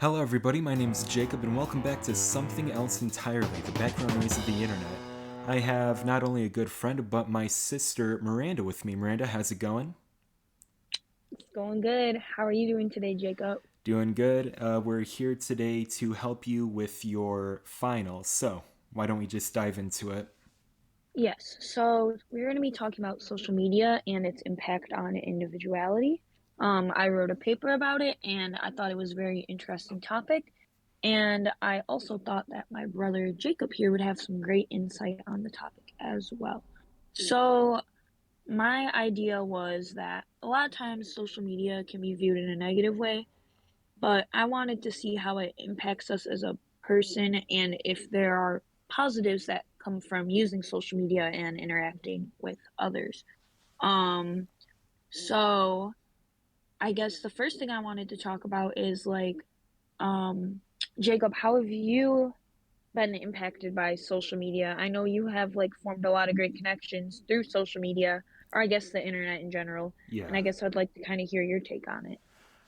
Hello, everybody. My name is Jacob, and welcome back to Something Else Entirely, the background noise of the internet. I have not only a good friend, but my sister Miranda with me. Miranda, how's it going? It's going good. How are you doing today, Jacob? Doing good. We're here today to help you with your finals. So, why don't we just dive into it? Yes, so we're going to be talking about social media and its impact on individuality. I wrote a paper about it and I thought it was a very interesting topic. And I also thought that my brother Jacob here would have some great insight on the topic as well. So, my idea was that a lot of times social media can be viewed in a negative way, but I wanted to see how it impacts us as a person and if there are positives that come from using social media and interacting with others. Um, so I guess the first thing I wanted to talk about is um, Jacob, how have you been impacted by social media? I know you have formed a lot of great connections through social media, or I guess the internet in general, and Yeah. I guess I'd like to kind of hear your take on it.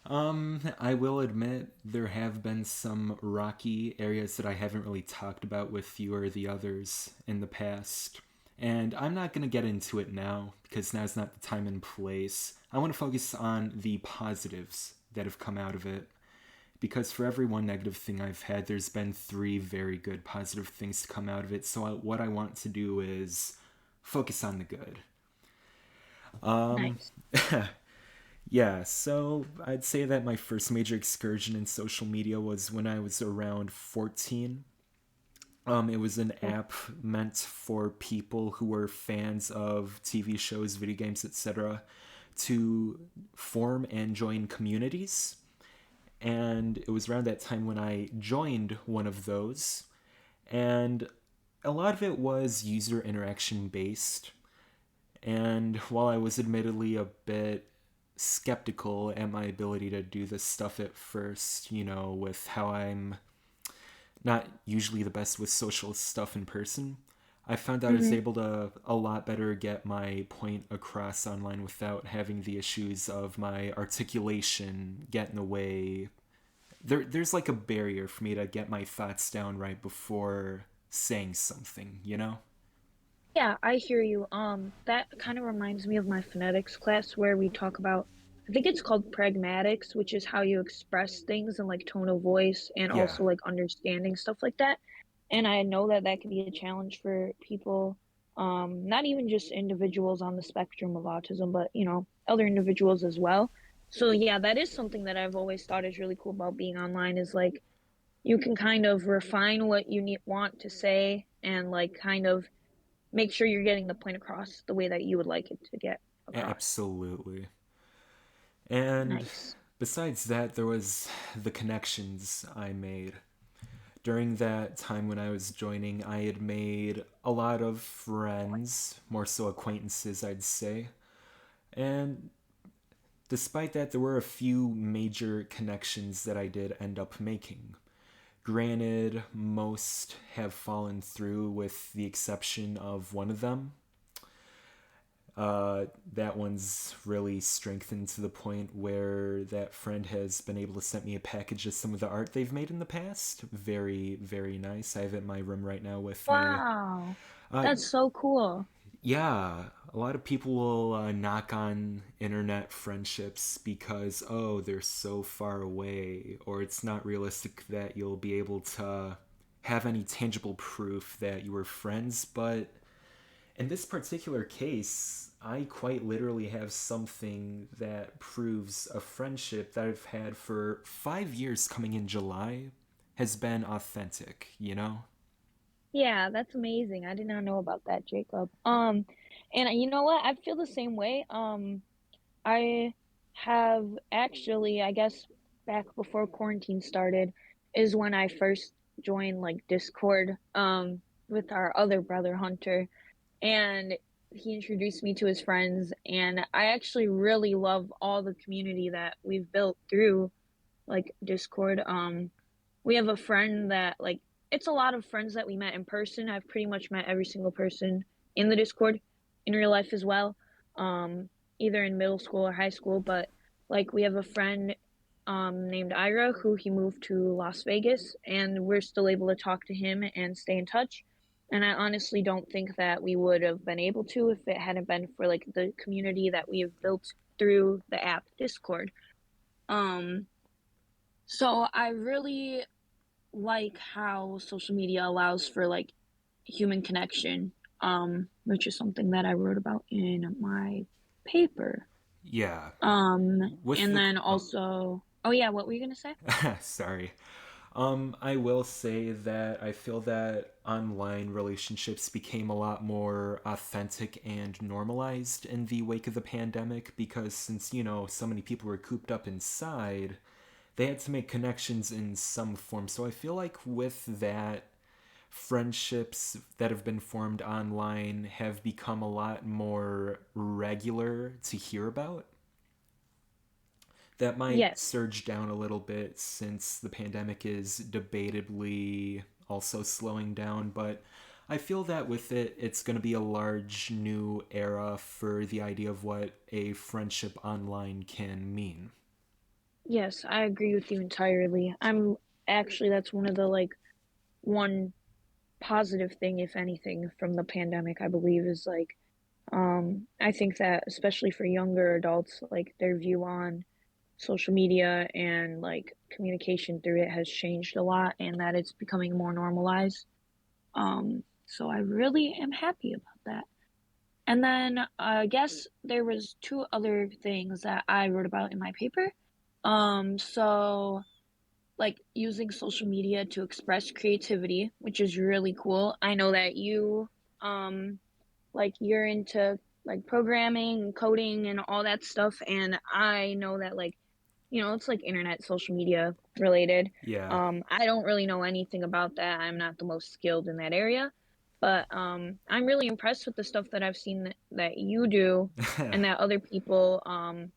I will admit there have been some rocky areas that I haven't really talked about with you or the others in the past. And I'm not going to get into it now because now's not the time and place. I want to focus on the positives that have come out of it. Because for every one negative thing I've had, there's been three very good positive things to come out of it. So, what I want to do is focus on the good. Nice. Yeah, so I'd say that my first major excursion in social media was when I was around 14. It was an Cool. app meant for people who were fans of TV shows, video games, etc., to form and join communities. And it was around that time when I joined one of those. And a lot of it was user interaction based. And while I was admittedly a bit skeptical at my ability to do this stuff at first, with how I'm not usually the best with social stuff in person, I found I was Hmm. able to a lot better get my point across online without having the issues of my articulation get in the way. There's like a barrier for me to get my thoughts down right before saying something? Yeah, I hear you. That kind of reminds me of my phonetics class where we talk about, I think it's called pragmatics, which is how you express things and tone of voice and Yeah, also understanding stuff like that. And I know that that can be a challenge for people, not even just individuals on the spectrum of autism, but other individuals as well. So yeah, that is something that I've always thought is really cool about being online is you can kind of refine what you want to say and kind of make sure you're getting the point across the way that you would like it to get across. absolutely. And Nice. besides that, there was the connections I made. During that time when I was joining, I had made a lot of friends, more so acquaintances, I'd say. And despite that, there were a few major connections that I did end up making. Granted, most have fallen through with the exception of one of them. That one's really strengthened to the point where that friend has been able to send me a package of some of the art they've made in the past. Very, very nice. I have it in my room right now with me. Wow. Uh, That's so cool. yeah, a lot of people will knock on internet friendships because, oh, they're so far away, or it's not realistic that you'll be able to have any tangible proof that you were friends. But in this particular case, I quite literally have something that proves a friendship that I've had for 5 years coming in July has been authentic? Yeah, that's amazing. I did not know about that, Jacob. And you know what? I feel the same way. I have actually, I guess back before quarantine started is when I first joined Discord with our other brother Hunter. And he introduced me to his friends, and I actually really love all the community that we've built through Discord. We have a friend that it's a lot of friends that we met in person. I've pretty much met every single person in the Discord in real life as well. Um, Either in middle school or high school, but we have a friend. named Ira, who he moved to Las Vegas, and we're still able to talk to him and stay in touch. And I honestly don't think that we would have been able to if it hadn't been for like the community that we have built through the app Discord. Um, so I really like how social media allows for like human connection, which is something that I wrote about in my paper. Yeah. With And the then oh, also, oh yeah, what were you gonna say? sorry. I will say that I feel that online relationships became a lot more authentic and normalized in the wake of the pandemic because since, so many people were cooped up inside, they had to make connections in some form. So I feel like with that, friendships that have been formed online have become a lot more regular to hear about. That might Yes. surge down a little bit since the pandemic is debatably also slowing down, but I feel that with it, it's going to be a large new era for the idea of what a friendship online can mean. Yes, I agree with you entirely. I'm actually that's one of the like one positive thing, if anything, from the pandemic, I believe, is like I think that especially for younger adults, like their view on social media and like communication through it has changed a lot and that it's becoming more normalized. So I really am happy about that. And then I guess there was two other things that I wrote about in my paper. So like using social media to express creativity, which is really cool. I know that you um like you're into like programming and coding and all that stuff, and I know that like it's like internet social media related. Yeah. I don't really know anything about that. I'm not the most skilled in that area, but I'm really impressed with the stuff that I've seen that you do and that other people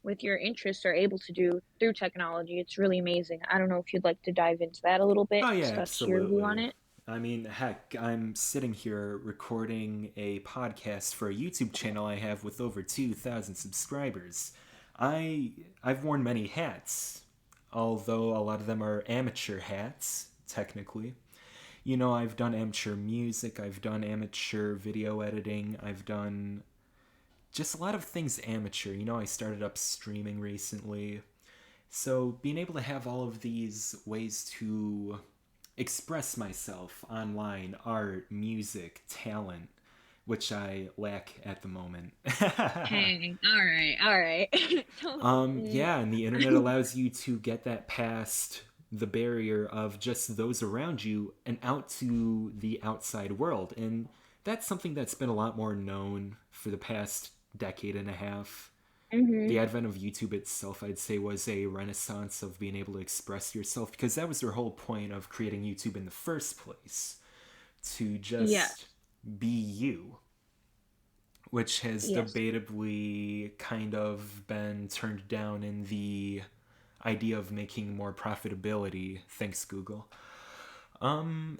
with your interests are able to do through technology. It's really amazing. I don't know if you'd like to dive into that a little bit Oh, and yeah, discuss your view on absolutely. it. I mean, heck, I'm sitting here recording a podcast for a YouTube channel I have with over 2,000 subscribers. I I've worn many hats, although a lot of them are amateur hats, technically. I've done amateur music, I've done amateur video editing, I've done just a lot of things amateur. I started up streaming recently. So, being able to have all of these ways to express myself online, art, music, talent, which I lack at the moment. Hey, all right. Don't- Yeah, and the internet allows you to get that past the barrier of just those around you and out to the outside world. And that's something that's been a lot more known for the past decade and a half. The Mhm. advent of YouTube itself, I'd say, was a renaissance of being able to express yourself because that was their whole point of creating YouTube in the first place, to just Yes. be you, which has Yes. debatably kind of been turned down in the idea of making more profitability. Thanks, Google. Um,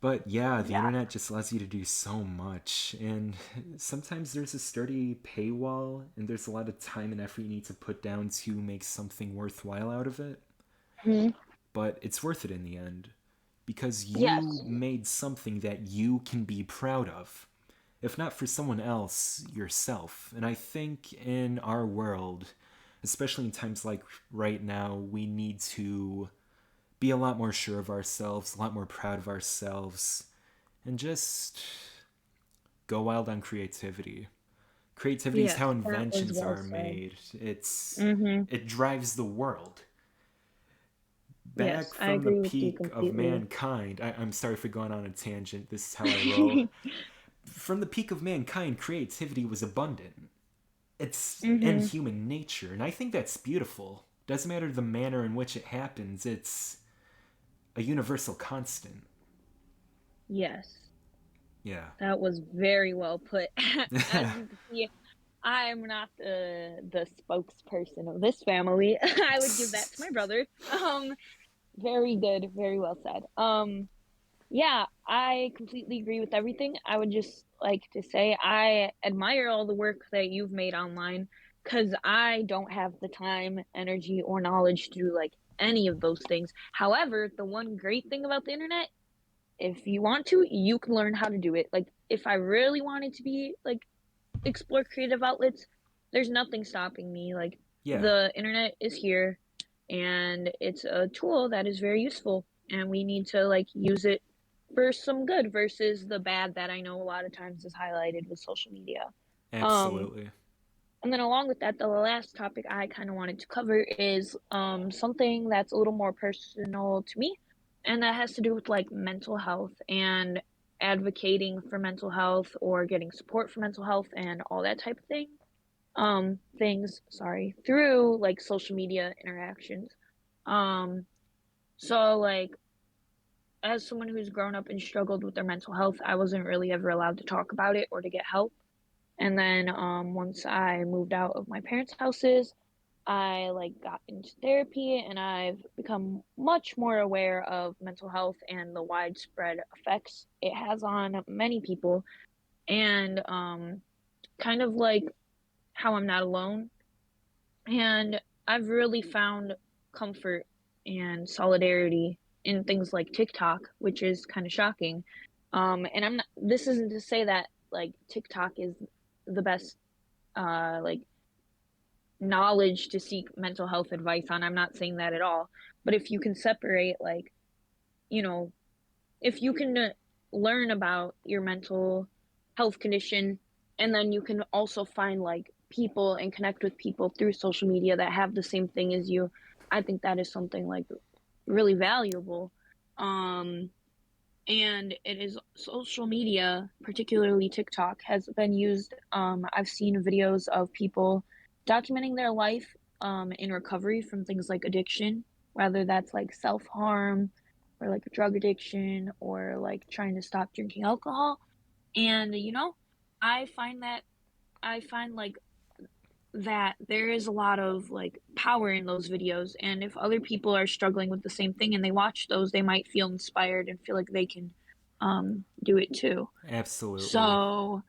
But yeah, the Yeah. internet just allows you to do so much. And sometimes there's a sturdy paywall, and there's a lot of time and effort you need to put down to make something worthwhile out of it. Mhm. But it's worth it in the end because you Yes. made something that you can be proud of. If not for someone else, yourself. And I think in our world, especially in times like right now, we need to be a lot more sure of ourselves, a lot more proud of ourselves, and just go wild on creativity. Creativity is Yes, how that was inventions well are said. made. Mhm. It drives the world. Back Yes, I from the agree with you peak of completely. mankind, I'm sorry for going on a tangent. This is how I roll. From the peak of mankind, creativity was abundant. It's in Mhm. human nature, and I think that's beautiful. Doesn't matter the manner in which it happens. It's a universal constant. Yes, Yeah. that was very well put. As you can see, I'm not the spokesperson of this family. I would give that to my brother. Very good, very well said. Yeah, I completely agree with everything. I would just like to say I admire all the work that you've made online. because I don't have the time, energy, or knowledge to do like any of those things. However, the one great thing about the internet, if you want to, you can learn how to do it. Like if I really wanted to be like explore creative outlets, there's nothing stopping me. Like Yeah, the internet is here and it's a tool that is very useful and we need to like use it for some good versus the bad that I know a lot of times is highlighted with social media. Um absolutely. and then along with that, the last topic I kind of wanted to cover is something that's a little more personal to me, and that has to do with like mental health and advocating for mental health or getting support for mental health and all that type of thing. Things, sorry, through like social media interactions. Um, so like as someone who's grown up and struggled with their mental health, I wasn't really ever allowed to talk about it or to get help. And then once I moved out of my parents' houses, I like got into therapy and I've become much more aware of mental health and the widespread effects it has on many people and kind of like how I'm not alone. And I've really found comfort and solidarity in things like TikTok, which is kind of shocking. And I'm not, this isn't to say that like TikTok is the best like knowledge to seek mental health advice on. I'm not saying that at all. But if you can separate, like, you know, if you can learn about your mental health condition and then you can also find like people and connect with people through social media that have the same thing as you, I think that is something like really valuable. Um, and it is social media, particularly TikTok, has been used. I've seen videos of people documenting their life in recovery from things like addiction, whether that's like self harm or like drug addiction or like trying to stop drinking alcohol. And I find that I find like that there is a lot of like power in those videos, and if other people are struggling with the same thing and they watch those, they might feel inspired and feel like they can do it too. Absolutely. So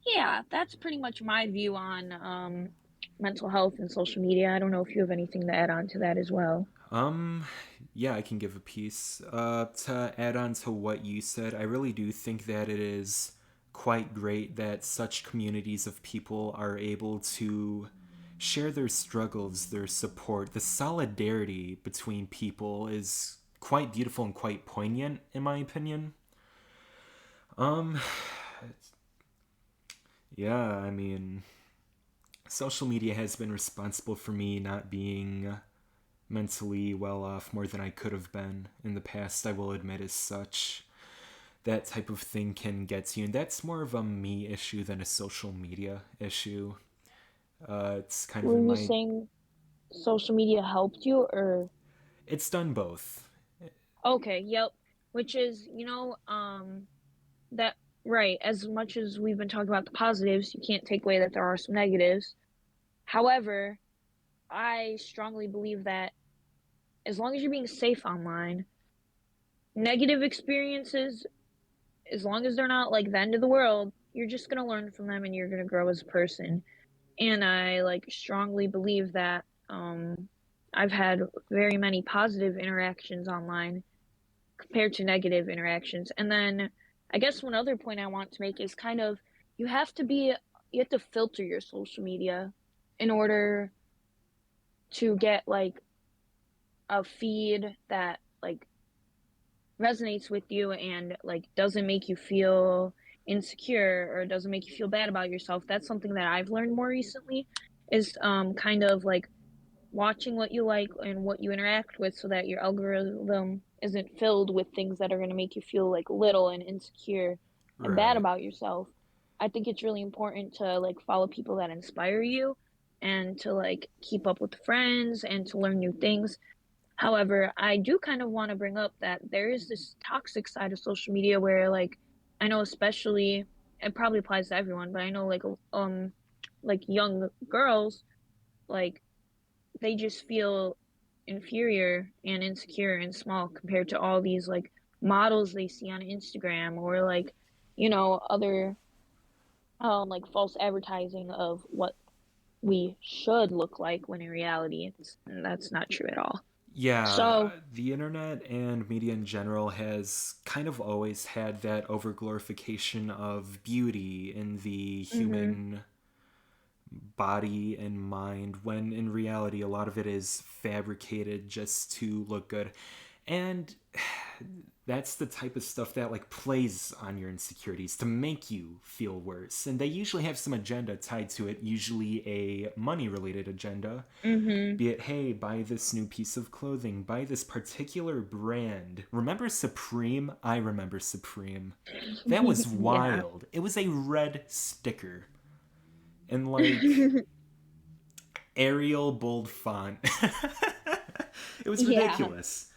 yeah, that's pretty much my view on mental health and social media. I don't know if you have anything to add on to that as well. Um, yeah, I can give a piece. To add on to what you said, I really do think that it is quite great that such communities of people are able to share their struggles, their support. The solidarity between people is quite beautiful and quite poignant, in my opinion. Um, yeah, I mean, social media has been responsible for me not being mentally well off more than I could have been in the past, I will admit as such. That type of thing can get to you, and that's more of a me issue than a social media issue. It's kind of Were in you my. saying social media helped you or It's done both. okay, yep. Which is, that right, as much as we've been talking about the positives, you can't take away that there are some negatives. However, I strongly believe that as long as you're being safe online, negative experiences, as long as they're not like the end of the world, you're just going to learn from them and you're going to grow as a person. And I like strongly believe that I've had very many positive interactions online compared to negative interactions. And then I guess one other point I want to make is kind of you have to be you have to filter your social media in order to get like a feed that like resonates with you and like doesn't make you feel insecure or doesn't make you feel bad about yourself. That's something that I've learned more recently is kind of like watching what you like and what you interact with so that your algorithm isn't filled with things that are going to make you feel like little and insecure and bad Right. about yourself. I think it's really important to like follow people that inspire you and to like keep up with friends and to learn new things. However, I do kind of want to bring up that there is this toxic side of social media where like I know especially it probably applies to everyone, but I know like young girls like they just feel inferior and insecure and small compared to all these like models they see on Instagram or like other like false advertising of what we should look like when in reality that's not true at all. So, Yeah, the internet and media in general has kind of always had that overglorification of beauty in the mhm, human body and mind, when in reality, a lot of it is fabricated just to look good. And that's the type of stuff that like plays on your insecurities to make you feel worse, and they usually have some agenda tied to it, usually a money related agenda. mhm, Be it, hey, buy this new piece of clothing, buy this particular brand. Remember Supreme? I remember Supreme. That was yeah. wild. It was a red sticker and like Arial bold font. It was Yeah. ridiculous.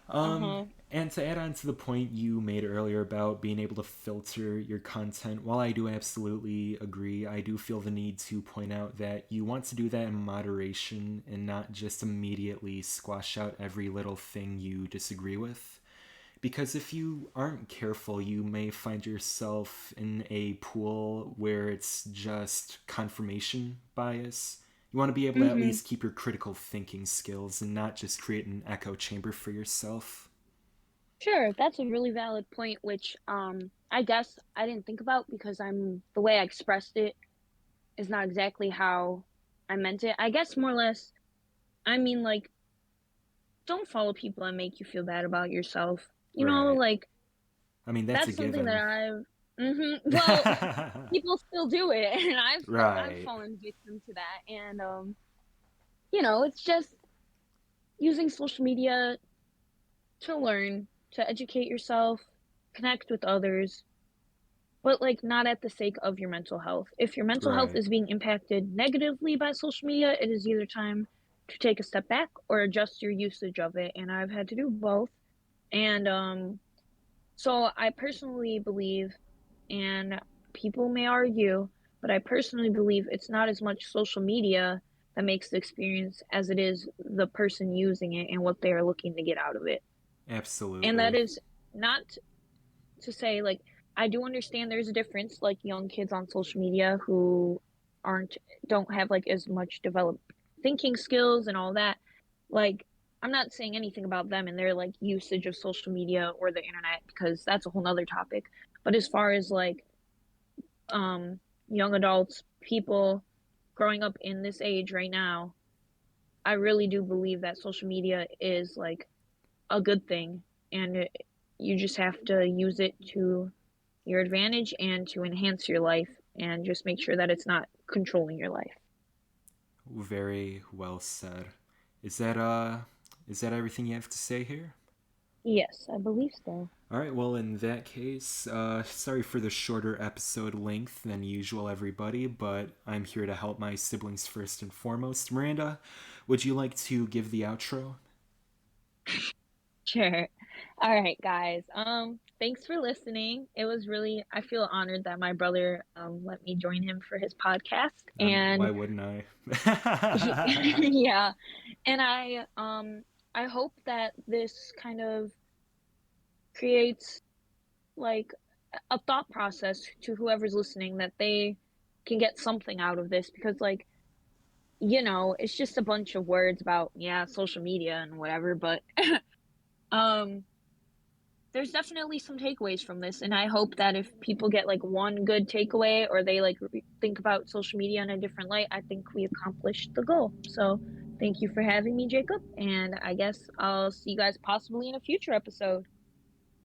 Uh-huh. And to add on to the point you made earlier about being able to filter your content, while I do absolutely agree, I do feel the need to point out that you want to do that in moderation and not just immediately squash out every little thing you disagree with. Because if you aren't careful, you may find yourself in a pool where it's just confirmation bias. You want to be able to at Mhm. least keep your critical thinking skills and not just create an echo chamber for yourself. Sure, that's a really valid point, which I guess I didn't think about because the way I expressed it is not exactly how I meant it. I guess more or less, I mean like don't follow people that make you feel bad about yourself. Right. Like I mean, that's a that's something that given. well, people still do it and I've Right. fallen victim to that and it's just using social media to learn, to educate yourself, connect with others, but like not at the sake of your mental health. If your mental health Right. is being impacted negatively by social media, it is either time to take a step back or adjust your usage of it. And I've had to do both. And so I personally believe, and people may argue, but I personally believe it's not as much social media that makes the experience as it is the person using it and what they are looking to get out of it. And that Absolutely. is not to say like I do understand there's a difference like young kids on social media who aren't don't have like as much developed thinking skills and all that. Like I'm not saying anything about them and their like usage of social media or the internet because that's a whole nother topic. But as far as like young adults, people growing up in this age right now, I really do believe that social media is like a good thing and you just have to use it to your advantage and to enhance your life and just make sure that it's not controlling your life. Very well said. Is that uh is that everything you have to say here? Yes, I believe so. All right, well, in that case, sorry for the shorter episode length than usual, everybody, but I'm here to help my siblings first and foremost. Miranda, would you like to give the outro? Sure. All right, guys. Thanks for listening. It was really I feel honored that my brother let me join him for his podcast Why and wouldn't I? yeah. And I hope that this kind of creates like a thought process to whoever's listening that they can get something out of this because like it's just a bunch of words about yeah, social media and whatever, but um there's definitely some takeaways from this and I hope that if people get like one good takeaway or they like think about social media in a different light, I think we accomplished the goal. So, thank you for having me, Jacob, and I guess I'll see you guys possibly in a future episode.